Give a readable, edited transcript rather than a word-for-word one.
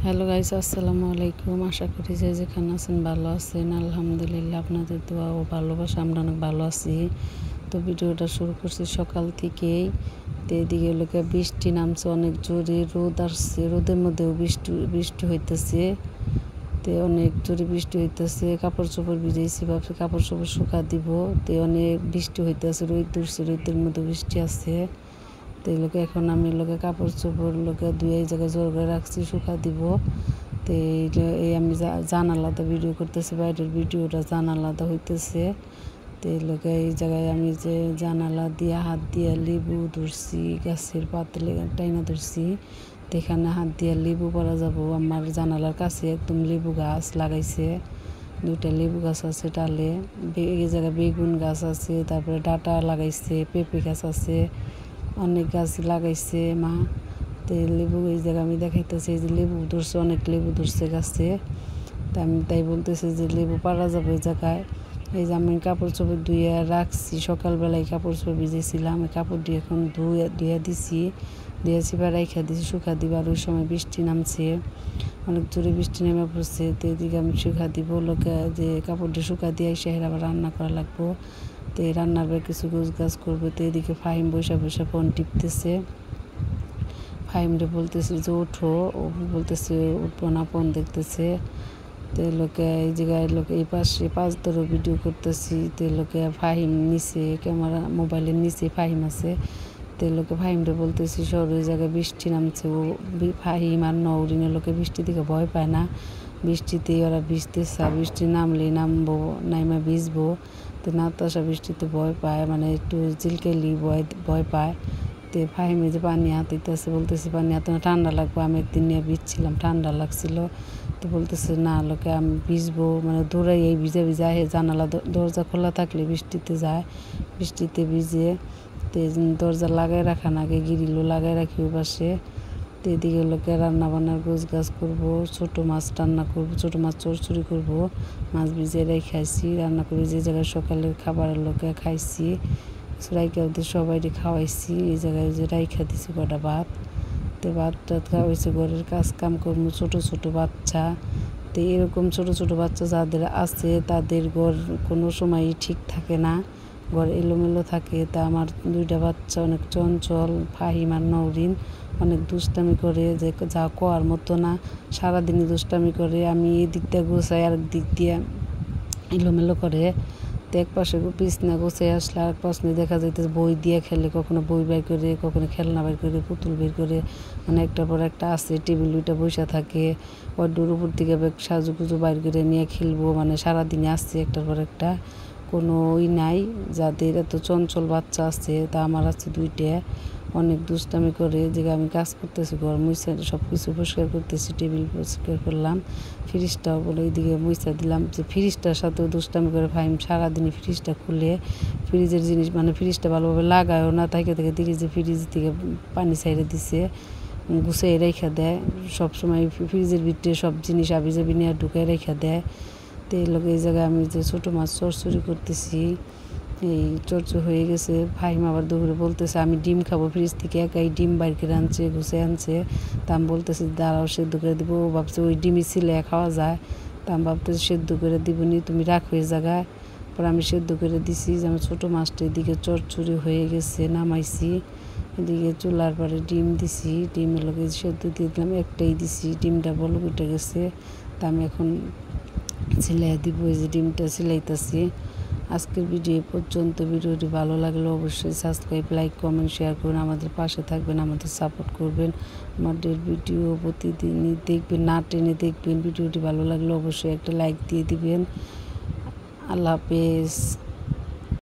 Hello guys, আসসালামু আলাইকুম। আশা করি যে যেখানে আছেন ভালো আছেন। আলহামদুলিল্লাহ, আপনাদের দোয়া ও ভালোবাসা আমরা অনেক ভালো আছি। তো ভিডিওটা শুরু করছি সকাল থেকেই। তো এদিকে লোকে বৃষ্টি নামছে অনেক জোরে, রোদ আসছে, রোদের মধ্যেও বৃষ্টি বৃষ্টি হইতেছে। তো অনেক জোরে বৃষ্টি হইতেছে, কাপড় চোপড় ভিজাইছি, ভাবছি কাপড় চোপড় শুকা দিব। তো অনেক বৃষ্টি হইতেছে, রোদ উঠছে, রোদের মধ্যে বৃষ্টি আছে। তো এগুলোকে এখন আমি লোকে কাপড় চোপড় লোকে ধুয়ে এই জায়গায় জোর করে রাখছি, শুকা দিব। তো এই আমি জানালাতে ভিডিও করতেছি, বাইরের ভিডিওটা জানালাতে হইতেছে। তো এই লোকে এই জায়গায় আমি যে জানালা দিয়ে হাত দিয়ে লেবু ধরছি, গাছের পাতলে টাইনা ধরছি। তো এখানে হাত দিয়ে লেবু পরা যাব। আমার জানালার কাছে একদম লেবু গাছ লাগাইছে, 2টা লেবু গাছ আছে ডালে। এই জায়গায় বেগুন গাছ আছে, তারপরে ডাঁটা লাগাইছে, পেঁপে গাছ আছে, অনেক গাছ লাগাইছে মা। তো লেবু এই জায়গায় আমি দেখাইতেছি, এই যে লেবু ধরছে, অনেক লেবু ধরছে গাছে। তা আমি তাই বলতেছি যে লেবু পারা যাবে এই জায়গায়। এই যে আমি কাপড় চোপড় ধুয়ে রাখছি, সকালবেলায় কাপড় চোপড় ভিজেছিলাম, এই কাপড় দিয়ে এখন ধুয়ে দিছি, দিয়েছি বা রাইখা দিছি শুকা দিবা। আর ওই সময় বৃষ্টি নামছে, অনেক জোরে বৃষ্টি নেমে পড়ছে। তো এদিকে আমি শুকা দিব, লোকে যে কাপড় দিয়ে শুকা দিয়ে এসে আবার রান্না করা লাগবো। তো এই রান্নার পর কিছু গোছ গাছ করবো। তো এদিকে ফাহিম বসে বসে ফোন টিপতেছে। ফাহিমরে বলতেছে যে ওঠো, ও বলতেছে উঠবো না, ফোন দেখতেছে। তো লোকে এই জায়গায় লোকে এই পাশে পাঁচ ধরে ভিডিও করতেছি। তো লোকে ফাহিম নিচে, ক্যামেরা মোবাইলের নিচে ফাহিম আছে। তো লোকে ফাহিমরে বলতেছি সর, ওই জায়গায় বৃষ্টি নামছে। ও ফাহিম আর নওরিনের লোকে বৃষ্টি দিকে ভয় পায় না, বৃষ্টিতেই ওরা ভিজতেছে, বৃষ্টি নামলেই নামবো, নাইমা ভিজবো। তো নাতাশা বৃষ্টিতে ভয় পায়, মানে একটু চিলকেলি ভয় পায়। তো ফাহিমে যে পানি হাতাইতেছে, বলতেছে পানি হাতে ঠান্ডা লাগবে। আমি একদিন নিয়ে ভিজছিলাম, ঠান্ডা লাগছিল। তো বলতেছে না লোকে আমি ভিজবো, মানে দৌড়াই এই ভিজে ভিজে জানালা দরজা খোলা থাকলে বৃষ্টিতে যায়, বৃষ্টিতে ভিজে। তো দরজা লাগাই রাখা না, আগে গ্রিলও লাগাই রাখি ওই পাশে। তো এদিকে লোকে রান্না বান্নার গোছ গাছ করবো, ছোটো মাছ রান্না করবো, ছোটো মাছ চড়চড়ি করবো। মাছ ভিজিয়ে খাইছি, রান্না করে যে জায়গায় সকালের খাবারের লোকে খাইছি, রাইখা ওদের সবাইকে খাওয়াইছি। এই জায়গায় যে রাইখা দিছি কটা ভাত। তো ভাত টাত খাওয়াইছি, ঘরের কাজ কাম করবো, ছোটো ছোটো বাচ্চা। তো এরকম ছোটো ছোটো বাচ্চা যাদের আছে তাদের ঘর কোনো সময়ই ঠিক থাকে না, ঘর এলোমেলো থাকে। তা আমার 2টা বাচ্চা অনেক চঞ্চল, ফাহিম আর নওরিন, অনেক দুষ্টামি করে, যে যা কোয়ার মতো না, সারাদিনই দুষ্টামি করে। আমি এই দিক দিয়ে গোছাই, আরেক দিক দিয়ে এলোমেলো করে। তো এক পাশে বিছনা গোছাই আসলে আরেক পাশে দেখা যাইতেছে বই দিয়ে খেলে, কখনো বই বের করে, কখনো খেলনা বের করে, পুতুল বের করে, মানে একটার পর একটা আছে। টেবিল ওইটা বসে থাকে, ওর উপর থেকে সাজুগুজু বাইর করে নিয়ে খেলবো, মানে সারাদিনে আসছে একটার পর একটা, কোনো নাই। যাদের এত চঞ্চল বাচ্চা আছে, তা আমার আছে 2টা, অনেক দুষ্টামি করে। যে আমি কাজ করতেছি, ঘর মুছা সব কিছু পরিষ্কার করতেছি, টেবিল পরিষ্কার করলাম, ফ্রিজটাও বলে এইদিকে মুছা দিলাম। যে ফ্রিজটার সাথেও দুষ্টামি করে ফাহিম, সারাদিনই ফ্রিজটা খুলে ফ্রিজের জিনিস, মানে ফ্রিজটা ভালোভাবে লাগায়ও না, তাইকে থেকে দেখি যে ফ্রিজ থেকে পানি ছাইড়ে দিছে, গুছিয়ে রেখা দেয় সবসময়। ফ্রিজের ভিতরে সব জিনিস আবিজাবি নিয়ে ঢুকাই রেখা দেয়। তো এই লোক এই জায়গায় আমি যে ছোটো মাছ চড়চড়ি করতেছি, এই চর্চা হয়ে গেছে। ফাহিম আবার দুপুরে বলতেছে আমি ডিম খাবো, ফ্রিজ থেকে একাই ডিম বাইর করে আনছে, ঘুষে আনছে। তা আমি বলতেছি দাঁড়াও, সেদ্ধ করে দিব। ও ভাবছে ওই ডিমই ছিলে খাওয়া যায়। তা আমি ভাবতেছি সেদ্ধ করে দিবনি, তুমি রাখো এই জায়গায়। পরে আমি সেদ্ধ করে দিছি। যে আমার ছোটো মাছটা এদিকে চড়চড়ি হয়ে গেছে, নামাইছি। এদিকে চুলার পরে ডিম দিছি, ডিমের লোকে সেদ্ধ দিয়ে দিলাম, একটাই দিছি, ডিমটা বলক উঠে গেছে। তা আমি এখন সিলাই দিব, এই যে ডিমটা সিলাইতেছি। আজকের ভিডিও পর্যন্ত। ভিডিওটি ভালো লাগলে অবশ্যই সাবস্ক্রাইব, লাইক, কমেন্ট, শেয়ার করুন, আমাদের পাশে থাকবেন, আমাদের সাপোর্ট করবেন। আমাদের ভিডিও প্রতিদিনই দেখবেন, না টেনে দেখবেন। ভিডিওটি ভালো লাগলে অবশ্যই একটা লাইক দিয়ে দিবেন। আল্লাহ হাফেজ।